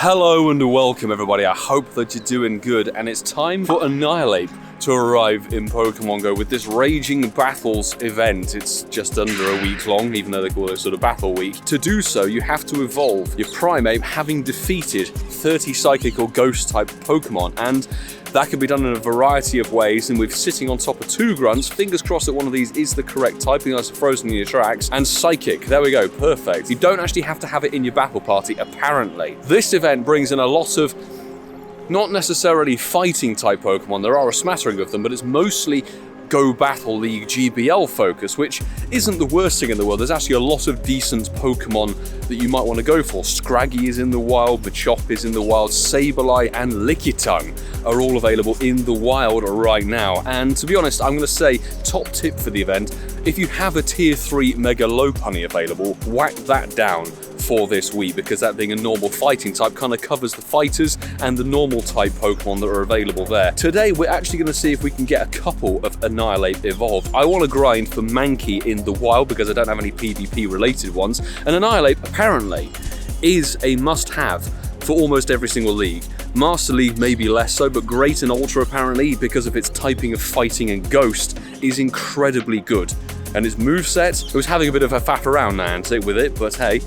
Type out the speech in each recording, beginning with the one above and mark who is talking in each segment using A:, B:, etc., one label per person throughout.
A: Hello and welcome everybody, I hope that you're doing good, and it's time for Annihilape to arrive in Pokemon GO with this Raging Battles event. It's just under a week long, even though they call it sort of Battle Week. To do so, you have to evolve your primape having defeated 30 Psychic or Ghost type Pokemon, and that can be done in a variety of ways, and with sitting on top of 2 grunts, fingers crossed that one of these is the correct typing, that's frozen in your tracks, and Psychic, there we go, perfect. You don't actually have to have it in your battle party, apparently. This event brings in a lot of not necessarily fighting type Pokemon, there are a smattering of them, but it's mostly Go Battle League GBL focus, which isn't the worst thing in the world. There's actually a lot of decent Pokemon that you might want to go for. Scraggy is in the wild, Machop is in the wild, Sableye and Lickitung are all available in the wild right now. And to be honest, I'm going to say, top tip for the event, if you have a tier 3 Mega Lopunny available, whack that down for this week, because that being a normal fighting type kind of covers the fighters and the normal type Pokemon that are available there. Today we're actually going to see if we can get a couple of Annihilape evolved. I want to grind for Mankey in the wild because I don't have any PvP related ones, and Annihilape apparently is a must-have for almost every single league. Master League maybe less so, but Great and Ultra apparently, because of its typing of Fighting and Ghost, is incredibly good. And its moveset, it was having a bit of a faff around Niantic with it, but hey.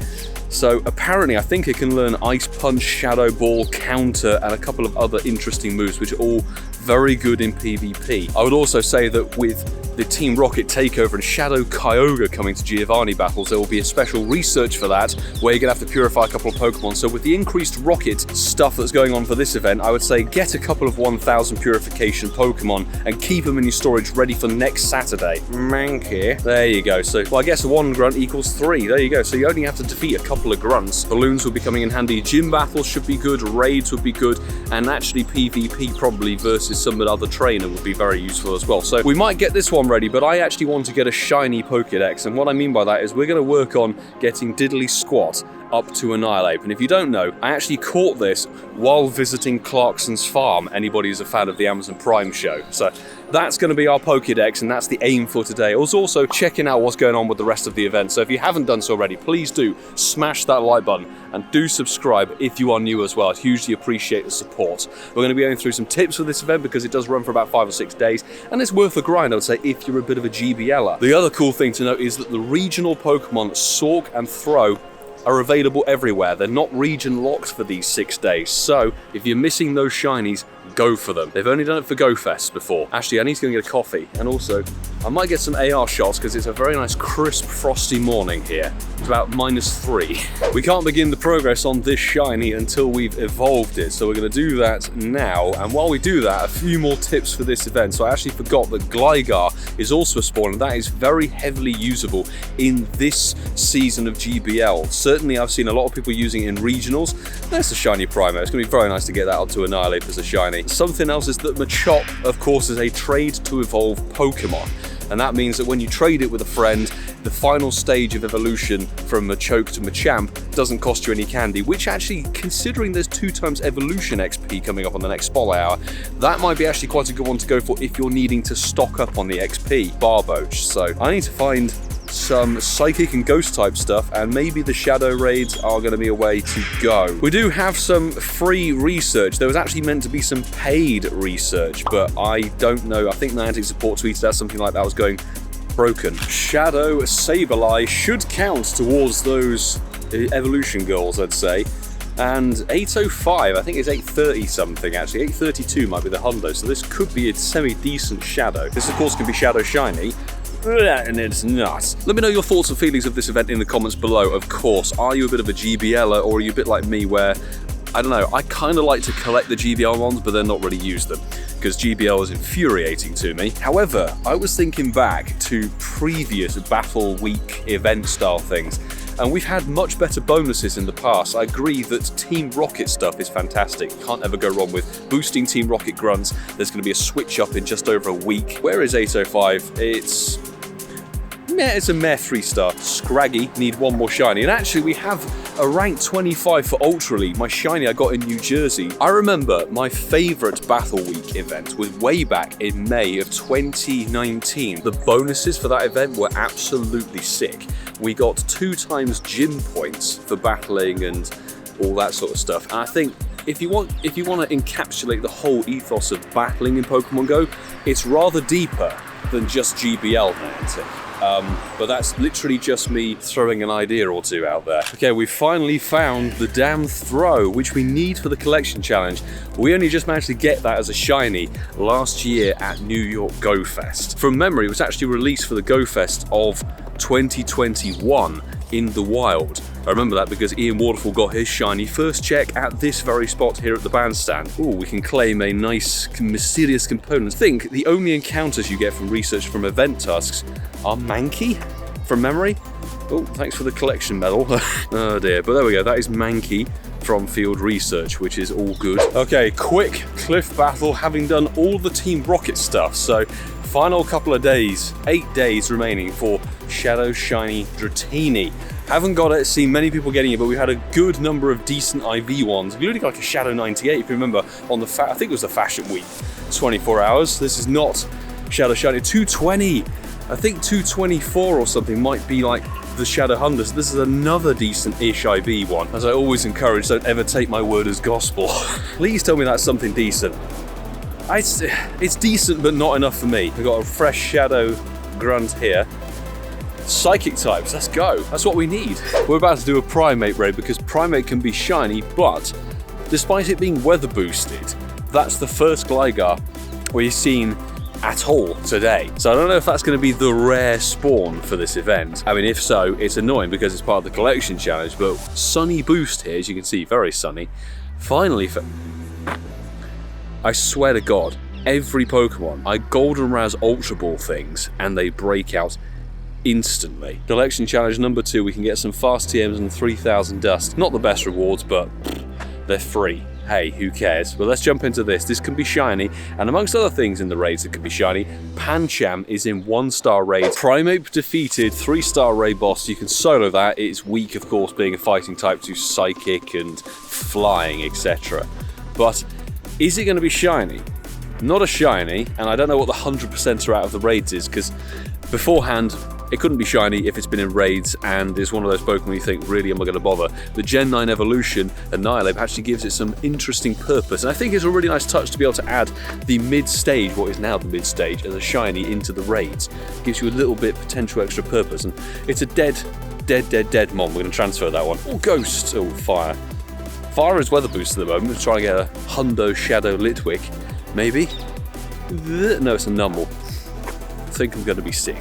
A: So apparently I think it can learn Ice Punch, Shadow Ball, Counter, and a couple of other interesting moves, which are all very good in PvP. I would also say that with the Team Rocket takeover and Shadow Kyogre coming to Giovanni battles, there will be a special research for that, where you're going to have to purify a couple of Pokemon. So with the increased Rocket stuff that's going on for this event, I would say get a couple of 1000 purification Pokemon and keep them in your storage ready for next Saturday. Mankey. There you go. So, well, I guess 1 grunt equals 3. There you go. So you only have to defeat a couple of grunts. Balloons will be coming in handy. Gym battles should be good. Raids would be good. And actually PvP probably versus some other trainer would be very useful as well. So we might get this one ready, but I actually want to get a shiny Pokédex, and what I mean by that is we're going to work on getting Diddly Squat up to Annihilape. And if you don't know, I actually caught this while visiting Clarkson's farm, anybody who's a fan of the Amazon Prime show. So that's going to be our Pokédex, and that's the aim for today. I was also checking out what's going on with the rest of the event, so if you haven't done so already, please do smash that like button and do subscribe if you are new as well. I'd hugely appreciate the support. We're going to be going through some tips for this event because it does run for about 5 or 6 days, and it's worth a grind, I would say, if you're a bit of a GBLer. The other cool thing to note is that the regional Pokemon Sork and Throh are available everywhere. They're not region locked for these 6 days, so if you're missing those shinies, go for them. They've only done it for Go Fest before. Actually, I need to go and get a coffee, and also I might get some AR shots because it's a very nice crisp frosty morning here. It's about -3. We can't begin the progress on this shiny until we've evolved it, so we're going to do that now. And while we do that, a few more tips for this event. So I actually forgot that Gligar is also a spawn, and that is very heavily usable in this season of GBL. Certainly I've seen a lot of people using it in regionals. There's a shiny Primape. It's going to be very nice to get that up to Annihilape as a shiny. Something else is that Machop, of course, is a trade to evolve Pokemon. And that means that when you trade it with a friend, the final stage of evolution from Machoke to Machamp doesn't cost you any candy, which actually, considering there's 2 times evolution XP coming up on the next Spotlight Hour, that might be actually quite a good one to go for if you're needing to stock up on the XP. Barboach. So I need to find some Psychic and Ghost type stuff, and maybe the Shadow Raids are going to be a way to go. We do have some free research. There was actually meant to be some paid research, but I don't know. I think Niantic support tweeted out something like that was going broken. Shadow Sableye should count towards those evolution goals, I'd say. And 805, I think it's 830 something actually. 832 might be the Hundo, so this could be a semi-decent Shadow. This of course can be Shadow Shiny, and it's not. Let me know your thoughts and feelings of this event in the comments below, of course. Are you a bit of a GBLer, or are you a bit like me where, I don't know, I kind of like to collect the GBL ones but then not really use them, because GBL is infuriating to me. However, I was thinking back to previous Battle Week event style things, and we've had much better bonuses in the past. I agree that Team Rocket stuff is fantastic. Can't ever go wrong with boosting Team Rocket grunts. There's going to be a switch up in just over a week. Where is 805? It's a meh 3-star. Scraggy, need 1 more shiny. And actually we have a rank 25 for Ultra League, my shiny I got in New Jersey. I remember my favourite Battle Week event was way back in May of 2019. The bonuses for that event were absolutely sick. We got 2 times gym points for battling and all that sort of stuff. And I think if you want to encapsulate the whole ethos of battling in Pokemon Go, it's rather deeper than just GBL Niantic. But that's literally just me throwing an idea or two out there. Okay, we finally found the damn throw, which we need for the collection challenge. We only just managed to get that as a shiny last year at New York Go Fest. From memory, it was actually released for the Go Fest of 2021 in the wild. I remember that because Ian Waterfall got his shiny first check at this very spot here at the bandstand. Ooh, we can claim a nice mysterious component. I think the only encounters you get from research from event tasks are Mankey, from memory. Oh, thanks for the collection medal. Oh dear, but there we go, that is Mankey from field research, which is all good. Okay, quick cliff battle, having done all the Team Rocket stuff. So final couple of days, 8 days remaining for Shadow Shiny Dratini. Haven't got it, seen many people getting it, but we had a good number of decent IV ones. We only got like a Shadow 98, if you remember, on the I think it was the Fashion Week, 24 hours. This is not Shadow Shiny. 220, I think 224 or something might be like the Shadow Hundo. So this is another decent-ish IV one. As I always encourage, don't ever take my word as gospel. Please tell me that's something decent. It's decent, but not enough for me. We've got a fresh Shadow Grunt here. Psychic types, let's go. That's what we need. We're about to do a Primeape raid because Primeape can be shiny, but despite it being weather boosted, that's the first Gligar we've seen at all today. So I don't know if that's going to be the rare spawn for this event. I mean, if so, it's annoying because it's part of the collection challenge, but sunny boost here, as you can see, very sunny. Finally, I swear to God, every Pokemon, I Golden Raz Ultra Ball things and they break out instantly. Collection challenge number 2, we can get some fast TMs and 3000 dust. Not the best rewards, but they're free. Hey, who cares? But let's jump into this. This can be shiny, and amongst other things in the raids that can be shiny, Pancham is in 1-star raids. Primeape defeated 3-star raid boss. You can solo that. It's weak, of course, being a fighting type to psychic and flying, etc. But is it going to be shiny? Not a shiny, and I don't know what the 100% out of the raids is, because beforehand, it couldn't be shiny if it's been in raids and is one of those Pokemon you think, really, am I going to bother? The Gen 9 evolution, Annihilape, actually gives it some interesting purpose. And I think it's a really nice touch to be able to add the mid-stage, what is now the mid-stage, as a shiny into the raids. Gives you a little bit potential extra purpose. And it's a dead mon. We're going to transfer that one. Oh, Ghost. Oh, Fire. Fire is weather boost at the moment. We're trying to get a Hundo Shadow Litwick. Maybe? No, it's a Numble. I think I'm going to be sick.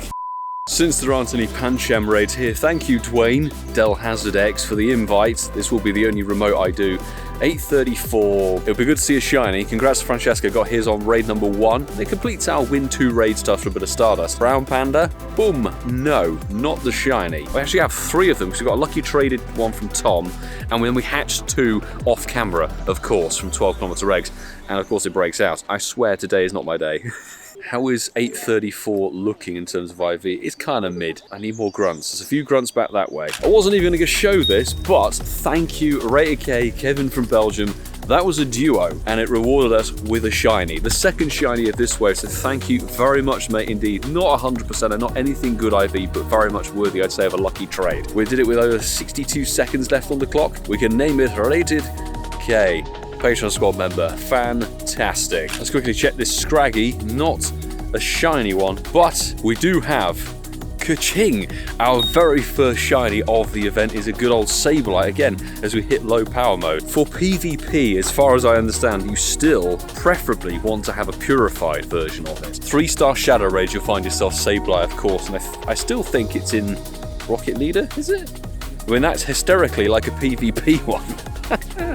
A: Since there aren't any Pancham raids here, thank you Dwayne, Del Hazard X, for the invite. This will be the only remote I do. 8:34. It'll be good to see a shiny. Congrats to Francesca, got his on raid number 1. It completes our win 2 raid stuff for a bit of Stardust. Brown Panda, boom, no, not the shiny. We actually have 3 of them because we got a lucky traded one from Tom, and then we hatched 2 off camera, of course, from 12km eggs, and of course it breaks out. I swear today is not my day. How is 8:34 looking in terms of IV? It's kind of mid. I need more grunts. There's a few grunts back that way. I wasn't even going to show this, but thank you, Rated K, Kevin from Belgium. That was a duo, and it rewarded us with a shiny. The second shiny of this wave, so thank you very much, mate, indeed. Not 100% and not anything good IV, but very much worthy, I'd say, of a lucky trade. We did it with over 62 seconds left on the clock. We can name it Rated K. Patreon squad member, fantastic. Let's quickly check this Scraggy, not a shiny one, but we do have Ka-ching! Our very first shiny of the event is a good old Sableye, again, as we hit low power mode. For PvP, as far as I understand, you still preferably want to have a purified version of it. 3-star Shadow Rage, you'll find yourself Sableye, of course, and I still think it's in Rocket Leader, is it? I mean, that's hysterically like a PvP one.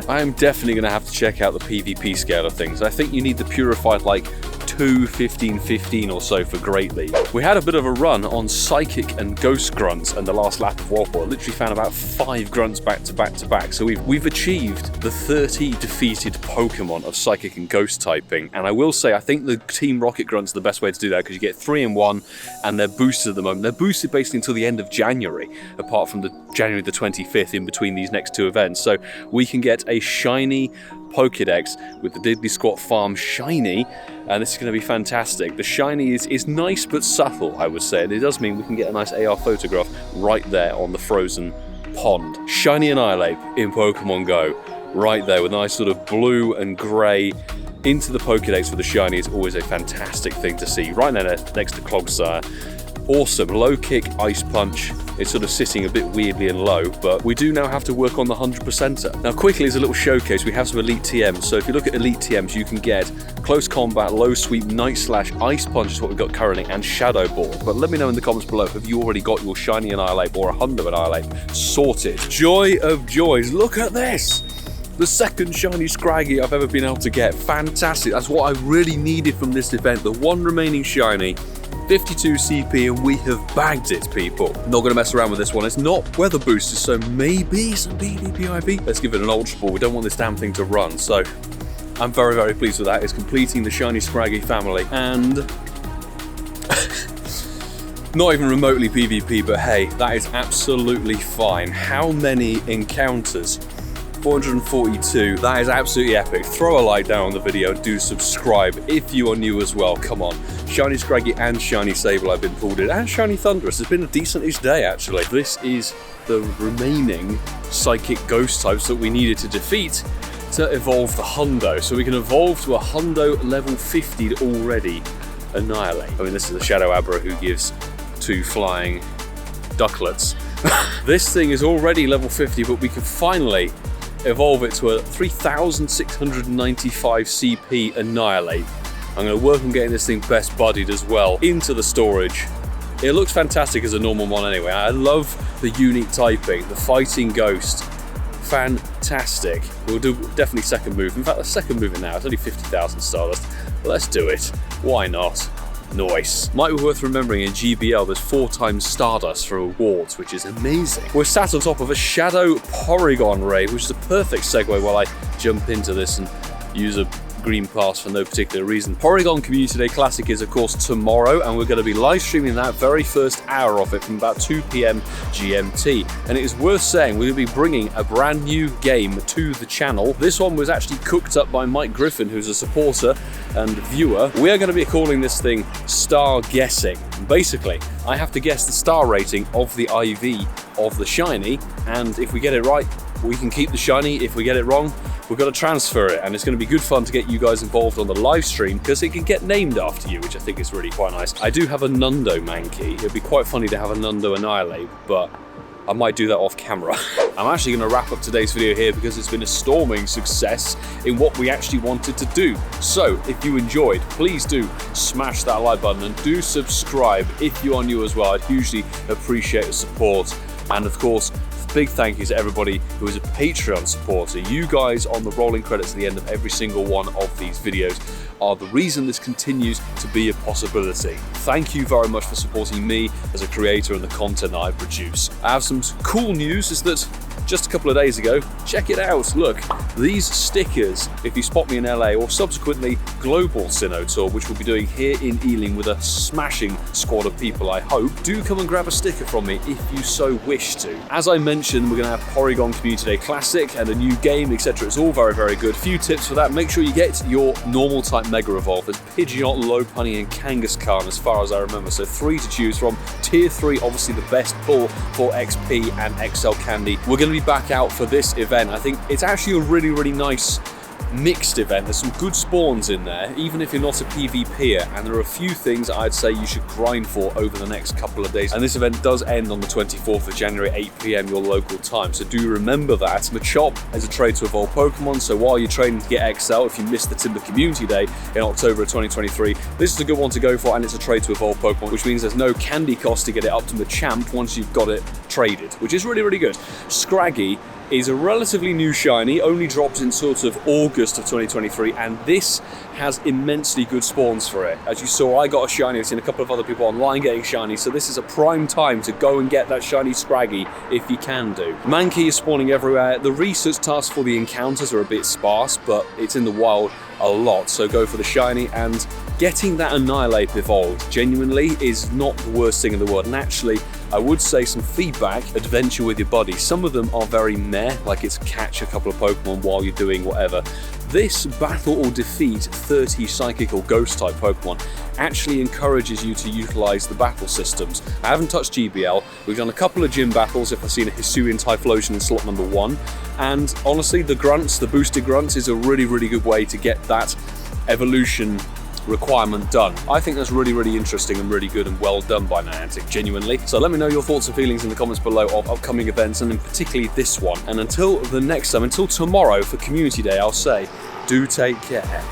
A: I am definitely going to have to check out the PvP scale of things. I think you need the purified, like, 2, 15, 15 or so for Great League. We had a bit of a run on Psychic and Ghost Grunts and the last lap of Warport. Literally found about 5 Grunts back to back to back. So we've achieved the 30 defeated Pokemon of Psychic and Ghost typing. And I will say, I think the Team Rocket Grunts are the best way to do that because you get 3 in 1 and they're boosted at the moment. They're boosted basically until the end of January, apart from the January the 25th in between these next 2 events. So we can get a shiny Pokédex with the Diddly Squat Farm shiny, and this is going to be fantastic. The shiny is nice but subtle, I would say, and it does mean we can get a nice AR photograph right there on the frozen pond. Shiny Annihilape in Pokemon Go. Right there with a nice sort of blue and grey into the Pokédex for the shiny is always a fantastic thing to see. Right there next to Clogsire. Awesome, low kick, ice punch. It's sort of sitting a bit weirdly and low, but we do now have to work on the 100%er. Now quickly, as a little showcase, we have some Elite TMs. So if you look at Elite TMs, you can get Close Combat, Low Sweep, Night Slash, Ice Punch is what we've got currently, and Shadow Ball. But let me know in the comments below, have you already got your Shiny Annihilape or a Hundo Annihilape sorted? Joy of joys, look at this! The second Shiny Scraggy I've ever been able to get. Fantastic, that's what I really needed from this event. The one remaining shiny, 52 CP, and we have bagged it, people. Not going to mess around with this one. It's not weather boosted, so maybe some PvP. Let's give it an Ultra Ball. We don't want this damn thing to run, so I'm very, very pleased with that. It's completing the Shiny Scraggy family, and not even remotely PvP, but hey, that is absolutely fine. How many encounters? 442, that is absolutely epic. Throw a like down on the video, do subscribe if you are new as well, come on. Shiny Scraggy and Shiny Sableye have been pulled in, and Shiny Thunderous. It's been a decent-ish day, actually. This is the remaining Psychic Ghost types that we needed to defeat to evolve the Hundo. So we can evolve to a Hundo level 50 already Annihilape. I mean, this is the Shadow Abra who gives 2 flying ducklets. This thing is already level 50, but we can finally evolve it to a 3,695 CP Annihilape. I'm going to work on getting this thing best buddied as well into the storage. It looks fantastic as a normal one anyway. I love the unique typing, the Fighting Ghost. Fantastic. We'll do definitely second move. In fact, the second move now, it's only 50,000 Stardust. Let's do it. Why not? Nice. Might be worth remembering in GBL there's 4 times Stardust for rewards, which is amazing. We're sat on top of a Shadow Porygon raid, which is a perfect segue while I jump into this and use a green pass for no particular reason. Porygon Community Day Classic is of course tomorrow, and we're going to be live streaming that very first hour of it from about 2 PM GMT. And it is worth saying we're going to be bringing a brand new game to the channel. This one was actually cooked up by Mike Griffin, who's a supporter and viewer. We are going to be calling this thing Star Guessing. Basically, I have to guess the star rating of the IV of the shiny, and if we get it right, we can keep the shiny. If we get it wrong, we've got to transfer it, and it's going to be good fun to get you guys involved on the live stream because it can get named after you, which I think is really quite nice. I do have a Hundo Monkey. It'd be quite funny to have a Hundo Annihilape, but I might do that off camera. I'm actually going to wrap up today's video here because it's been a storming success in what we actually wanted to do. So if you enjoyed, please do smash that like button and do subscribe if you are new as well. I'd hugely appreciate the support. And of course, big thank you to everybody who is a Patreon supporter. You guys on the rolling credits at the end of every single one of these videos are the reason this continues to be a possibility. Thank you very much for supporting me as a creator and the content that I produce. I have some cool news, is that just a couple of days ago, check it out, look, these stickers, if you spot me in LA or subsequently Global Sinnoh Tour, which we'll be doing here in Ealing with a smashing squad of people, I hope, do come and grab a sticker from me if you so wish to. As I mentioned, we're going to have Porygon Community Day Classic and a new game, etc. It's all very, very good. Few tips for that: make sure you get your normal type Mega Evolve. There's Pidgeot, Lopunny and Kangaskhan as far as I remember, so 3 to choose from. Tier 3, obviously the best pull for XP and XL Candy. We're going to be back out for this event. I think it's actually a really, really nice mixed event. There's some good spawns in there, even if you're not a PvPer, and there are a few things I'd say you should grind for over the next couple of days. And this event does end on the 24th of January, 8 PM your local time, so do remember that. Machop is a trade to evolve Pokemon, so while you're trading to get XL, if you missed the Timber Community Day in October of 2023, this is a good one to go for, and it's a trade to evolve Pokemon, which means there's no candy cost to get it up to Machamp once you've got it traded, which is really, really good. Scraggy is a relatively new shiny, only dropped in sort of August of 2023, and this has immensely good spawns for it. As you saw, I got a shiny, I've seen a couple of other people online getting shiny, so this is a prime time to go and get that shiny Scraggy if you can do. Mankey is spawning everywhere. The research tasks for the encounters are a bit sparse, but it's in the wild a lot, so go for the shiny. And getting that Annihilape evolved genuinely is not the worst thing in the world. And actually, I would say some feedback, adventure with your buddy. Some of them are very meh, like it's catch a couple of Pokemon while you're doing whatever. This battle or defeat 30 Psychic or Ghost-type Pokemon actually encourages you to utilize the battle systems. I haven't touched GBL, we've done a couple of gym battles if I've seen a Hisuian Typhlosion in slot number 1, and honestly the grunts, the boosted grunts, is a really good way to get that evolution requirement done. I think that's really interesting and really good and well done by Niantic, genuinely. So let me know your thoughts and feelings in the comments below of upcoming events, and in particularly this one. And until the next time, until tomorrow for Community Day, I'll say, do take care.